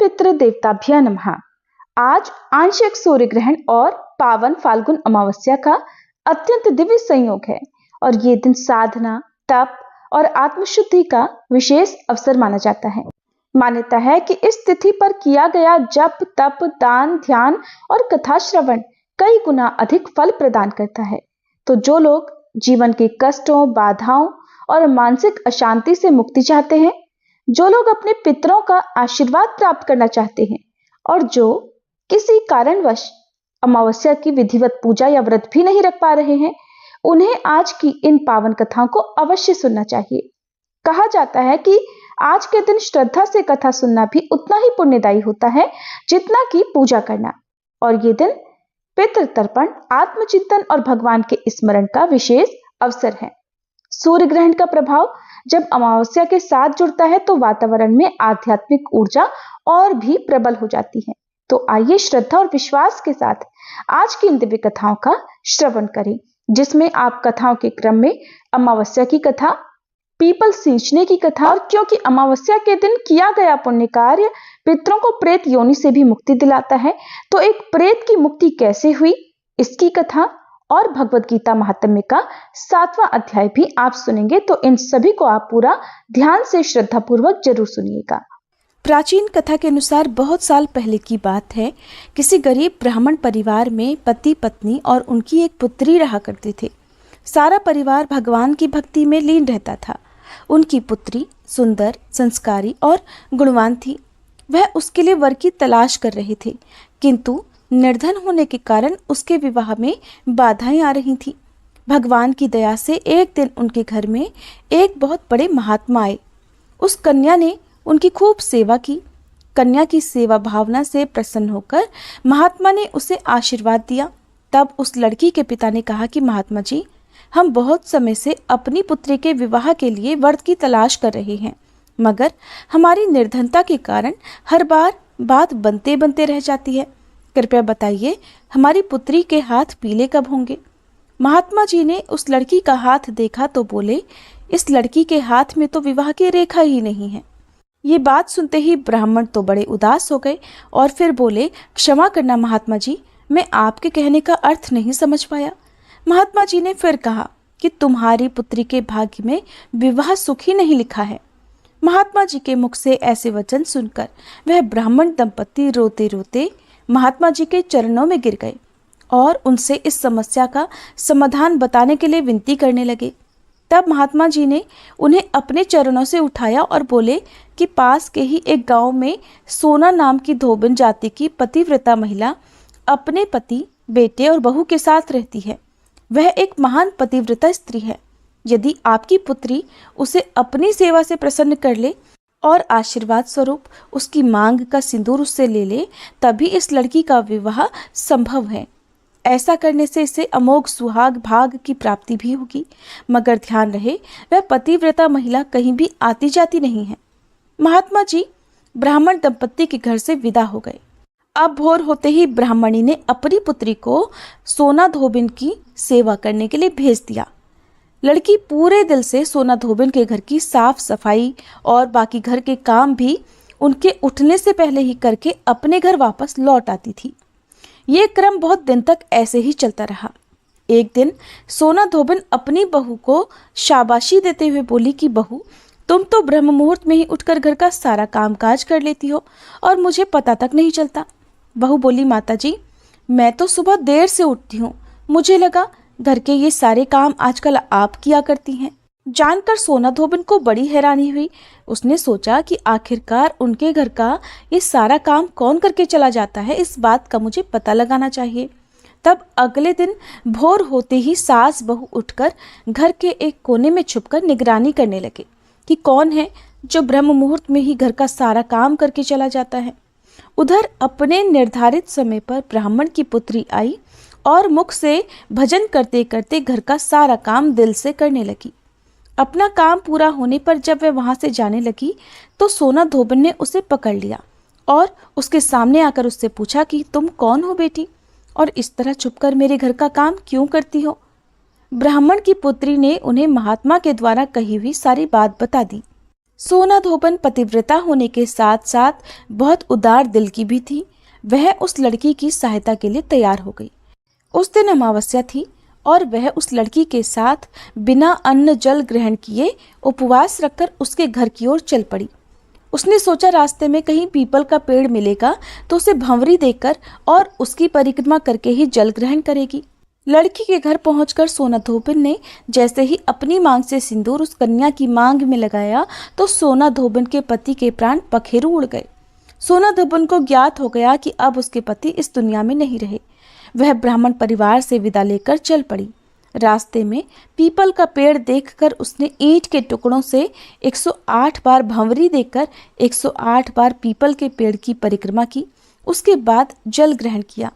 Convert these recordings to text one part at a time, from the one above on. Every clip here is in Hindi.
पितृ देवताभ्य नमः। आज आंशिक सूर्य ग्रहण और पावन फाल्गुन अमावस्या का अत्यंत दिव्य संयोग है और ये दिन साधना, तप और आत्मशुद्धि का विशेष अवसर माना जाता है। मान्यता है कि इस तिथि पर किया गया जप, तप, दान, ध्यान और कथा श्रवण कई गुना अधिक फल प्रदान करता है। तो जो लोग जीवन के कष्टों, बाधाओं और मानसिक अशांति से मुक्ति चाहते हैं, जो लोग अपने पितरों का आशीर्वाद प्राप्त करना चाहते हैं और जो किसी कारणवश अमावस्या की विधिवत पूजा या व्रत भी नहीं रख पा रहे हैं, उन्हें आज की इन पावन कथाओं को अवश्य सुनना चाहिए। कहा जाता है कि आज के दिन श्रद्धा से कथा सुनना भी उतना ही पुण्यदायी होता है जितना कि पूजा करना। और ये दिन पितृतर्पण, आत्मचिंतन और भगवान के स्मरण का विशेष अवसर है। सूर्य ग्रहण का प्रभाव जब अमावस्या के साथ जुड़ता है तो वातावरण में आध्यात्मिक ऊर्जा और भी प्रबल हो जाती है। तो आइए श्रद्धा और विश्वास के साथ आज की इन दिव्य कथाओं का श्रवण करें, जिसमें आप कथाओं के क्रम में अमावस्या की कथा, पीपल सींचने की कथा, और क्योंकि अमावस्या के दिन किया गया पुण्य कार्य पितरों को प्रेत योनि से भी मुक्ति दिलाता है, तो एक प्रेत की मुक्ति कैसे हुई, इसकी कथा और भगवद गीता महात्म्य का 7वां अध्याय भी आप सुनेंगे। तो इन सभी को आप पूरा ध्यान से श्रद्धा पूर्वक जरूर सुनिएगा। प्राचीन कथा के अनुसार बहुत साल पहले की बात है। किसी गरीब ब्राह्मण परिवार में पति, पत्नी और उनकी एक पुत्री रहा करते थे। सारा परिवार भगवान की भक्ति में लीन रहता था। उनकी पुत्री सुंदर, संस्कारी और गुणवान थी। वह उसके लिए वर की तलाश कर रहे थे, किंतु निर्धन होने के कारण उसके विवाह में बाधाएं आ रही थीं। भगवान की दया से एक दिन उनके घर में एक बहुत बड़े महात्मा आए। उस कन्या ने उनकी खूब सेवा की। कन्या की सेवा भावना से प्रसन्न होकर महात्मा ने उसे आशीर्वाद दिया। तब उस लड़की के पिता ने कहा कि महात्मा जी, हम बहुत समय से अपनी पुत्री के विवाह के लिए वर की तलाश कर रहे हैं, मगर हमारी निर्धनता के कारण हर बार बात बनते बनते रह जाती है। कृपया बताइए, हमारी पुत्री के हाथ पीले कब होंगे? महात्मा जी ने उस लड़की का हाथ देखा तो बोले, इस लड़की के हाथ में तो विवाह की रेखा ही नहीं है। ये बात सुनते ही ब्राह्मण तो बड़े उदास हो गए और फिर बोले, क्षमा करना महात्मा जी, मैं आपके कहने का अर्थ नहीं समझ पाया। महात्मा जी ने फिर कहा कि तुम्हारी पुत्री के भाग्य में विवाह सुख ही नहीं लिखा है। महात्मा जी के मुख से ऐसे वचन सुनकर वह ब्राह्मण दंपति रोते रोते महात्मा जी के चरणों में गिर गए और उनसे इस समस्या का समाधान बताने के लिए विनती करने लगे। तब महात्मा जी ने उन्हें अपने चरणों से उठाया और बोले कि पास के ही एक गांव में सोना नाम की धोबिन जाति की पतिव्रता महिला अपने पति, बेटे और बहू के साथ रहती है। वह एक महान पतिव्रता स्त्री है। यदि आपकी पुत्री उसे अपनी सेवा से प्रसन्न कर ले और आशीर्वाद स्वरूप उसकी मांग का सिंदूर उससे ले ले, तभी इस लड़की का विवाह संभव है। ऐसा करने से इसे अमोघ सुहाग भाग की प्राप्ति भी होगी। मगर ध्यान रहे, वह पतिव्रता महिला कहीं भी आती जाती नहीं है। महात्मा जी ब्राह्मण दंपत्ति के घर से विदा हो गए। अब भोर होते ही ब्राह्मणी ने अपनी पुत्री को सोना धोबिन की सेवा करने के लिए भेज दिया। लड़की पूरे दिल से सोना धोबिन के घर की साफ सफाई और बाकी घर के काम भी उनके उठने से पहले ही करके अपने घर वापस लौट आती थी। ये क्रम बहुत दिन तक ऐसे ही चलता रहा। एक दिन सोना धोबिन अपनी बहू को शाबाशी देते हुए बोली कि बहू, तुम तो ब्रह्म मुहूर्त में ही उठकर घर का सारा कामकाज कर लेती हो और मुझे पता तक नहीं चलता। बहू बोली, माता जी, मैं तो सुबह देर से उठती हूँ, मुझे लगा घर के ये सारे काम आजकल आप किया करती हैं। जानकर सोना धोबिन को बड़ी हैरानी हुई। उसने सोचा कि आखिरकार उनके घर का ये सारा काम कौन करके चला जाता है, इस बात का मुझे पता लगाना चाहिए। तब अगले दिन भोर होते ही सास बहू उठकर घर के एक कोने में छुपकर निगरानी करने लगे कि कौन है जो ब्रह्म मुहूर्त में ही घर का सारा काम करके चला जाता है। उधर अपने निर्धारित समय पर ब्राह्मण की पुत्री आई और मुख से भजन करते करते घर का सारा काम दिल से करने लगी। अपना काम पूरा होने पर जब वह वहां से जाने लगी तो सोना धोबिन ने उसे पकड़ लिया और उसके सामने आकर उससे पूछा कि तुम कौन हो बेटी, और इस तरह छुपकर मेरे घर का काम क्यों करती हो? ब्राह्मण की पुत्री ने उन्हें महात्मा के द्वारा कही हुई सारी बात बता दी। सोना धोबन पतिव्रता होने के साथ साथ बहुत उदार दिल की भी थी। वह उस लड़की की सहायता के लिए तैयार हो गई। उस दिन अमावस्या थी और वह उस लड़की के साथ बिना अन्न जल ग्रहण किए उपवास रखकर उसके घर की ओर चल पड़ी। उसने सोचा रास्ते में कहीं पीपल का पेड़ मिलेगा तो उसे भंवरी देकर और उसकी परिक्रमा करके ही जल ग्रहण करेगी। लड़की के घर पहुंचकर सोना धोबिन ने जैसे ही अपनी मांग से सिंदूर उस कन्या की मांग में लगाया तो सोना धोबिन के पति के प्राण पखेरु उड़ गए। सोना धोबिन को ज्ञात हो गया कि अब उसके पति इस दुनिया में नहीं रहे। वह ब्राह्मण परिवार से विदा लेकर चल पड़ी। रास्ते में पीपल का पेड़ देखकर उसने ईंट के टुकड़ों से 108 बार भंवरी देकर 108 बार पीपल के पेड़ की परिक्रमा की। उसके बाद जल ग्रहण किया।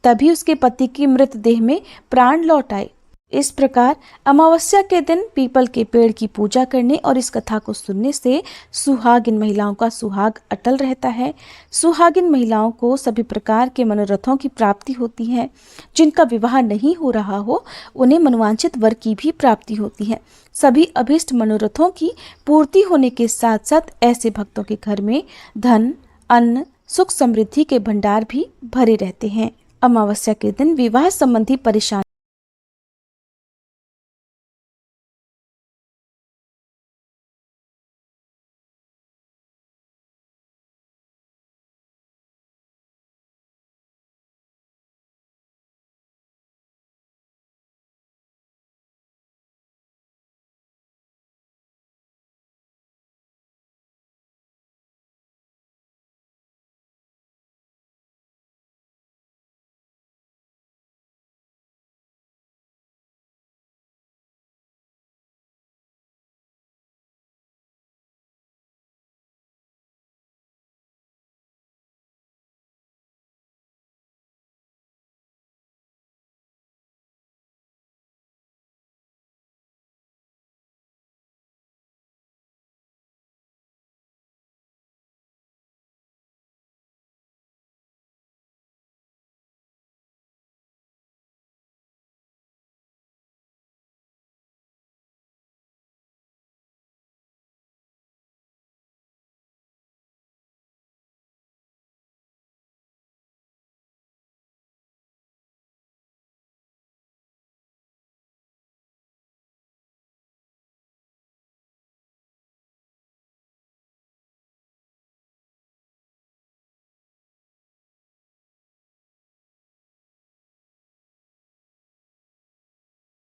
तभी उसके पति की मृतदेह में प्राण लौट आए। इस प्रकार अमावस्या के दिन पीपल के पेड़ की पूजा करने और इस कथा को सुनने से सुहागिन महिलाओं का सुहाग अटल रहता है। सुहागिन महिलाओं को सभी प्रकार के मनोरथों की प्राप्ति होती है। जिनका विवाह नहीं हो रहा हो उन्हें मनोवांछित वर की भी प्राप्ति होती है। सभी अभीष्ट मनोरथों की पूर्ति होने के साथ साथ ऐसे भक्तों के घर में धन, अन्न, सुख समृद्धि के भंडार भी भरे रहते हैं। अमावस्या के दिन विवाह संबंधी परेशानी